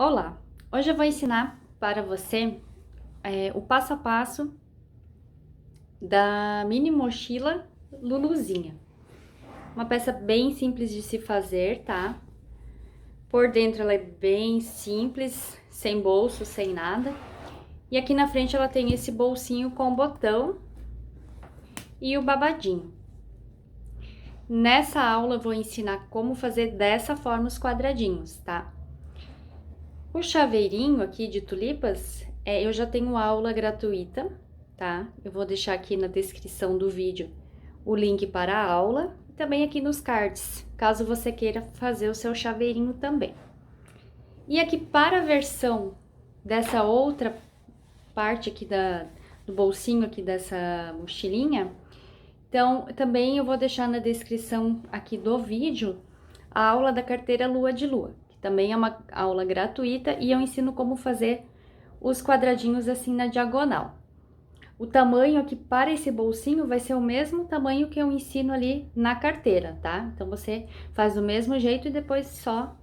Olá! Hoje eu vou ensinar para você o passo a passo da mini mochila Luluzinha. Uma peça bem simples de se fazer, tá? Por dentro ela é bem simples, sem bolso, sem nada. E aqui na frente ela tem esse bolsinho com botão e o babadinho. Nessa aula eu vou ensinar como fazer dessa forma os quadradinhos, tá? O chaveirinho aqui de tulipas, eu já tenho aula gratuita, tá? Eu vou deixar aqui na descrição do vídeo o link para a aula e também aqui nos cards, caso você queira fazer o seu chaveirinho também. E aqui para a versão dessa outra parte aqui do bolsinho aqui dessa mochilinha, então também eu vou deixar na descrição aqui do vídeo a aula da carteira Lua de Lua. Também é uma aula gratuita e eu ensino como fazer os quadradinhos assim na diagonal. O tamanho aqui para esse bolsinho vai ser o mesmo tamanho que eu ensino ali na carteira, tá? Então, você faz do mesmo jeito e depois só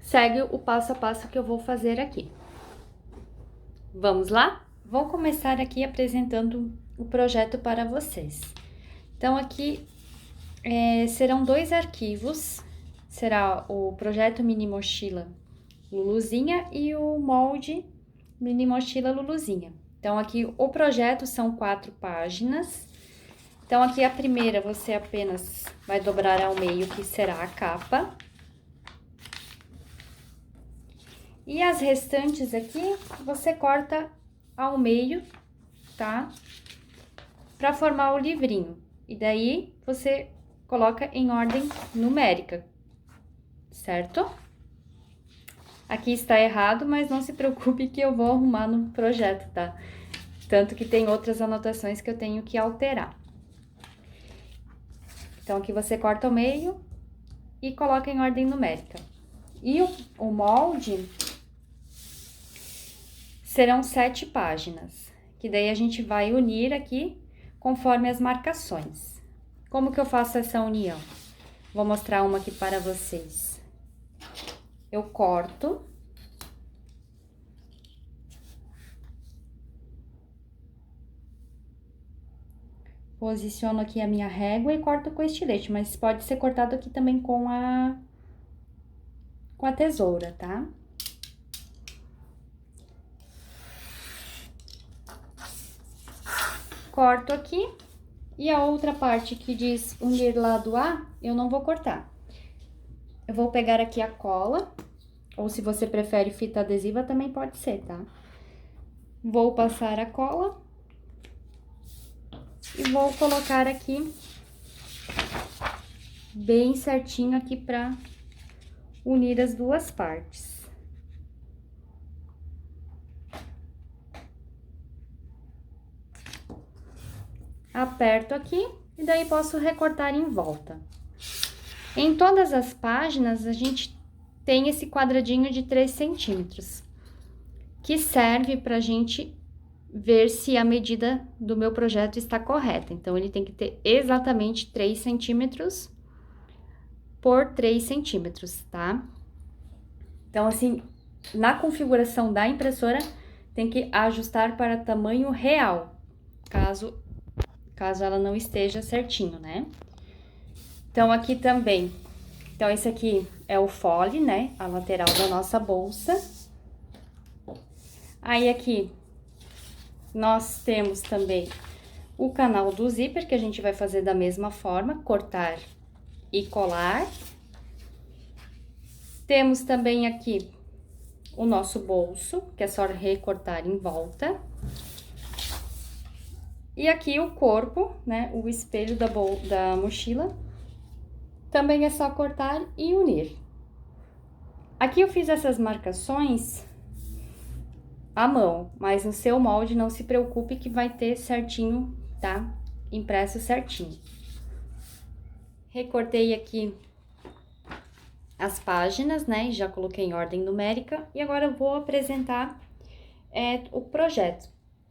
segue o passo a passo que eu vou fazer aqui. Vamos lá? Vou começar aqui apresentando o projeto para vocês. Então, aqui serão dois arquivos. Será o projeto Mini Mochila Luluzinha e o molde Mini Mochila Luluzinha. Então, aqui o projeto são 4 páginas. Então, aqui a primeira você apenas vai dobrar ao meio, que será a capa. E as restantes aqui, você corta ao meio, tá? Para formar o livrinho. E daí, você coloca em ordem numérica, certo? Aqui está errado, mas não se preocupe que eu vou arrumar no projeto, tá? Tanto que tem outras anotações que eu tenho que alterar. Então, aqui você corta ao meio e coloca em ordem numérica. E o molde serão 7 páginas, que daí a gente vai unir aqui conforme as marcações. Como que eu faço essa união? Vou mostrar uma aqui para vocês. Eu corto. Posiciono aqui a minha régua e corto com estilete, mas pode ser cortado aqui também com a tesoura, tá? Corto aqui e a outra parte que diz unir lado A, eu não vou cortar. Eu vou pegar aqui a cola, ou se você prefere fita adesiva, também pode ser, tá? Vou passar a cola e vou colocar aqui bem certinho aqui pra unir as duas partes. Aperto aqui e daí posso recortar em volta. Em todas as páginas, a gente tem esse quadradinho de 3 centímetros, que serve pra gente ver se a medida do meu projeto está correta. Então, ele tem que ter exatamente 3 centímetros por 3 centímetros, tá? Então, assim, na configuração da impressora, tem que ajustar para tamanho real, caso ela não esteja certinho, né? Então, aqui também, então esse aqui é o fole, né? A lateral da nossa bolsa. Aí, aqui, nós temos também o canal do zíper, que a gente vai fazer da mesma forma, cortar e colar. Temos também aqui o nosso bolso, que é só recortar em volta. E aqui o corpo, né, o espelho da mochila, também é só cortar e unir. Aqui eu fiz essas marcações à mão, mas no seu molde não se preocupe que vai ter certinho, tá? Impresso certinho. Recortei aqui as páginas, né? Já coloquei em ordem numérica e agora eu vou apresentar o projeto.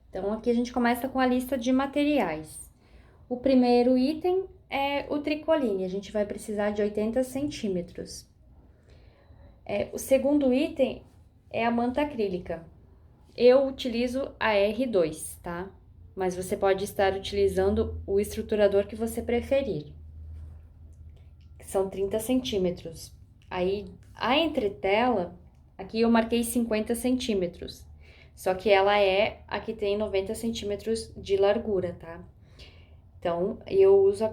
Então, aqui a gente começa com a lista de materiais. O primeiro item é o tricoline, a gente vai precisar de 80 centímetros. O segundo item é a manta acrílica. Eu utilizo a R2, tá? Mas você pode estar utilizando o estruturador que você preferir, que são 30 centímetros. Aí, a entretela, aqui eu marquei 50 centímetros, só que ela é a que tem 90 centímetros de largura, tá? Então, eu uso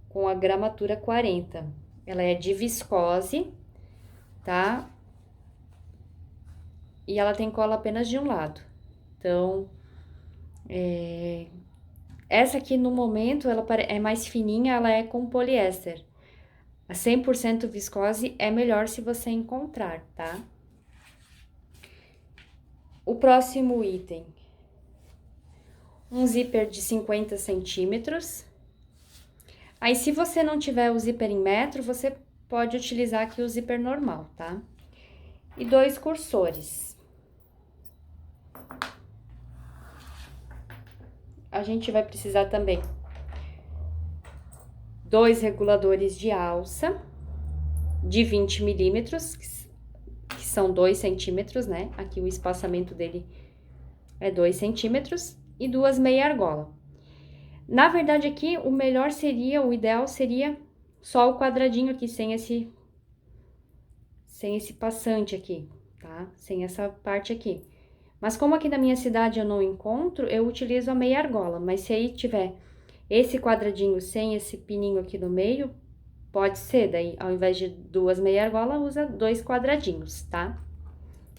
com a gramatura 40. Ela é de viscose, tá? E ela tem cola apenas de um lado. Então, essa aqui no momento, ela é mais fininha, ela é com poliéster. A 100% viscose é melhor se você encontrar, tá? O próximo item, um zíper de 50 centímetros. Aí, se você não tiver o zíper em metro, você pode utilizar aqui o zíper normal, tá? E 2 cursores. A gente vai precisar também 2 reguladores de alça de 20 milímetros, que são 2 centímetros, né? Aqui o espaçamento dele é 2 centímetros, e 2 meia argola. Na verdade, aqui o melhor seria, o ideal seria só o quadradinho aqui, sem esse passante aqui, tá? Sem essa parte aqui. Mas como aqui na minha cidade eu não encontro, eu utilizo a meia argola. Mas se aí tiver esse quadradinho sem esse pininho aqui no meio, pode ser. Daí, ao invés de 2 meia argola, usa 2 quadradinhos, tá?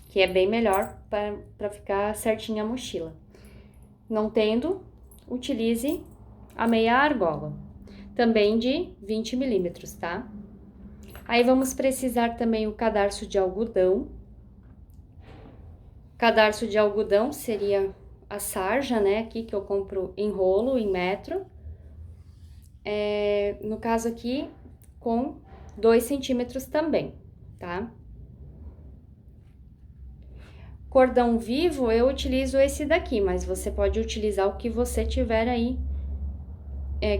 Que é bem melhor para ficar certinha a mochila. Não tendo, utilize a meia argola, também de 20 milímetros, tá? Aí vamos precisar também o cadarço de algodão. Cadarço de algodão seria a sarja, né? Aqui que eu compro em rolo, em metro. No caso aqui, com 2 centímetros também, tá? Cordão vivo, eu utilizo esse daqui, mas você pode utilizar o que você tiver aí,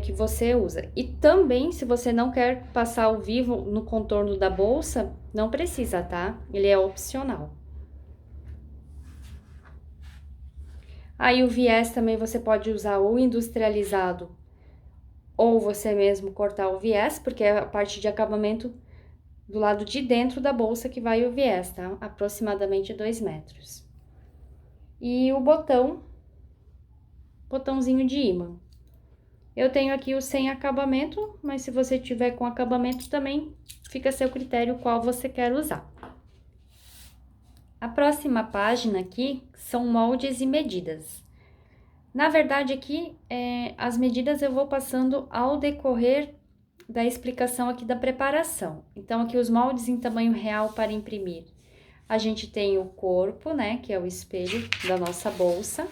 que você usa. E também, se você não quer passar o vivo no contorno da bolsa, não precisa, tá? Ele é opcional. Aí o viés também você pode usar o industrializado ou você mesmo cortar o viés, porque é a parte de acabamento do lado de dentro da bolsa que vai o viés, tá? Aproximadamente 2 metros. E o botãozinho de ímã. Eu tenho aqui o sem acabamento, mas se você tiver com acabamento também, fica a seu critério qual você quer usar. A próxima página aqui são moldes e medidas. Na verdade, aqui, as medidas eu vou passando ao decorrer da explicação aqui da preparação. Então, aqui os moldes em tamanho real para imprimir. A gente tem o corpo, né, que é o espelho da nossa bolsa,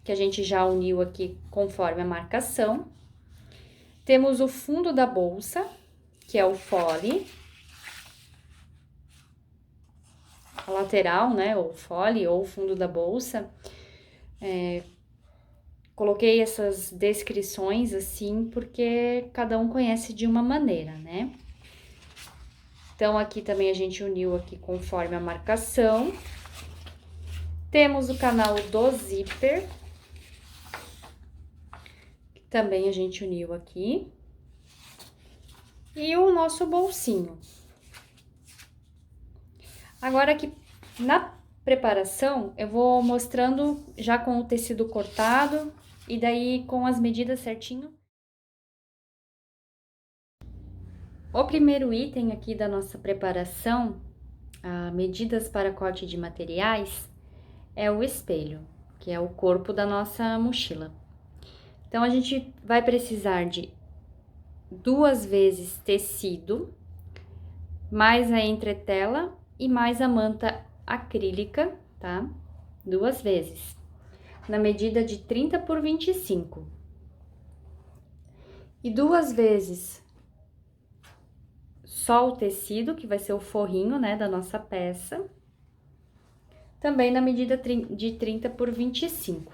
que a gente já uniu aqui conforme a marcação. Temos o fundo da bolsa, que é o fole. A lateral, né, ou fole, ou fundo da bolsa. Coloquei essas descrições assim, porque cada um conhece de uma maneira, né? Então, aqui também a gente uniu aqui conforme a marcação. Temos o canal do zíper, que também a gente uniu aqui. E o nosso bolsinho. Agora aqui, na preparação, eu vou mostrando já com o tecido cortado e daí com as medidas certinho. O primeiro item aqui da nossa preparação, medidas para corte de materiais, é o espelho, que é o corpo da nossa mochila. Então, a gente vai precisar de 2 vezes tecido, mais a entretela e mais a manta acrílica, tá? 2 vezes, na medida de 30 por 25. E 2 vezes só o tecido, que vai ser o forrinho, né, da nossa peça, também na medida de 30 por 25.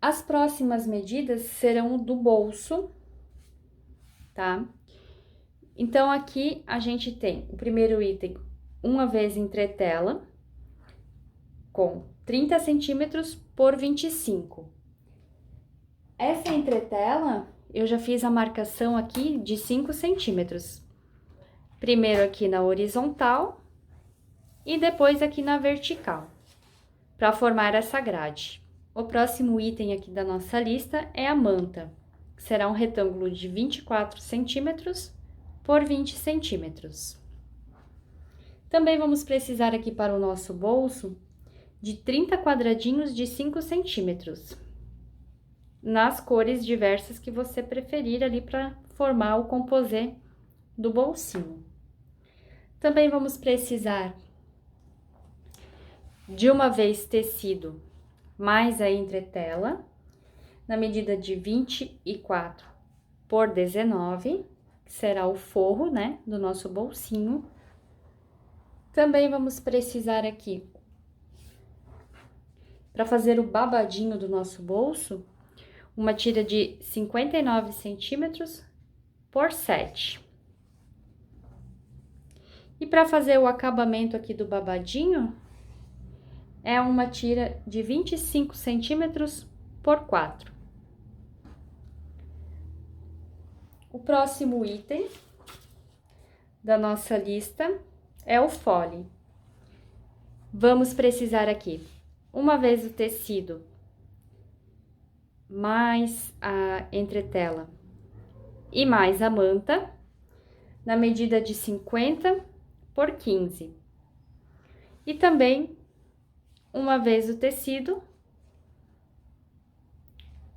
As próximas medidas serão do bolso, tá? Então, aqui a gente tem o primeiro item, uma vez entretela, com 30 centímetros por 25. Essa entretela, eu já fiz a marcação aqui de 5 centímetros. Primeiro aqui na horizontal e depois aqui na vertical, para formar essa grade. O próximo item aqui da nossa lista é a manta, que será um retângulo de 24 centímetros por 20 centímetros. Também vamos precisar aqui para o nosso bolso de 30 quadradinhos de 5 centímetros, nas cores diversas que você preferir ali para formar o composê do bolsinho. Também vamos precisar de uma vez tecido mais a entretela, na medida de 24 por 19, que será o forro, né, do nosso bolsinho. Também vamos precisar aqui, para fazer o babadinho do nosso bolso, uma tira de 59 centímetros por 7. E para fazer o acabamento aqui do babadinho, é uma tira de 25 centímetros por 4. O próximo item da nossa lista é o fole. Vamos precisar aqui, uma vez o tecido, mais a entretela e mais a manta, na medida de 50 por 15. E também uma vez o tecido,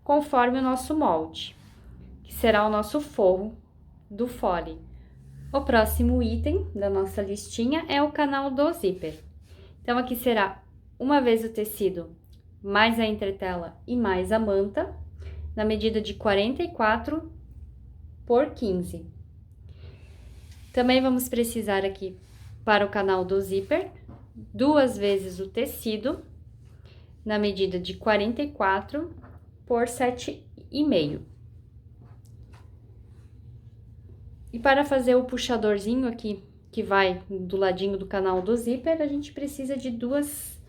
conforme o nosso molde, que será o nosso forro do fole. O próximo item da nossa listinha é o canal do zíper. Então, aqui será uma vez o tecido, mais a entretela e mais a manta, na medida de 44 por 15. Também vamos precisar aqui, para o canal do zíper, 2 vezes o tecido, na medida de 44 por 7,5. E para fazer o puxadorzinho aqui, que vai do ladinho do canal do zíper, a gente precisa de dois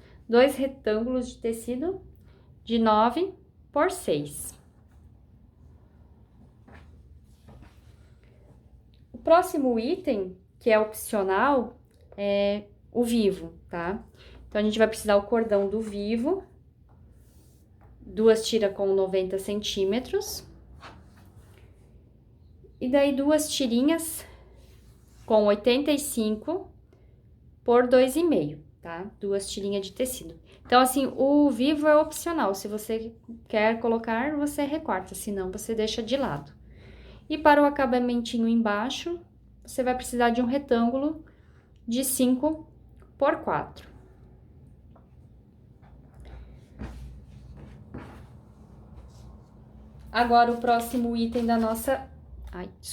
retângulos de tecido de 9 por 6. O próximo item, que é opcional, é o vivo, tá? Então, a gente vai precisar o cordão do vivo, 2 tiras com 90 centímetros, e daí 2 tirinhas com 85 por 2,5, tá? 2 tirinhas de tecido. Então, assim, o vivo é opcional, se você quer colocar, você recorta, senão você deixa de lado. E para o acabamentinho embaixo, você vai precisar de um retângulo de 5 por 4. Agora, o próximo item da nossa...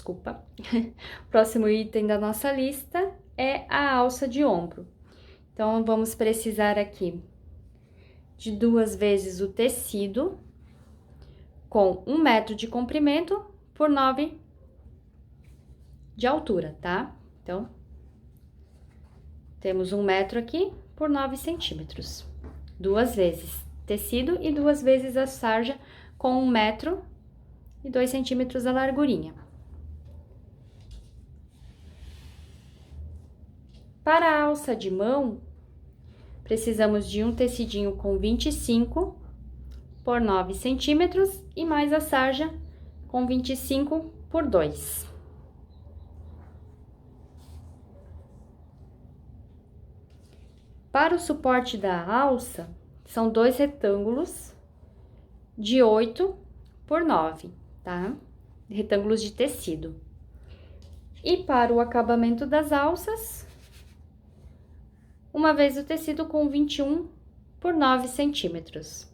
O próximo item da nossa lista é a alça de ombro. Então, vamos precisar aqui de 2 vezes o tecido, com 1 metro de comprimento por 9 de altura, tá? Então, temos 1 metro aqui por 9 centímetros. 2 vezes tecido e 2 vezes a sarja com 1 metro e 2 centímetros a largurinha. Para a alça de mão, precisamos de um tecidinho com 25 por 9 centímetros e mais a sarja com 25 por 2. Para o suporte da alça, são 2 retângulos de 8 por 9, tá? Retângulos de tecido. E para o acabamento das alças, uma vez o tecido com 21 por 9 centímetros.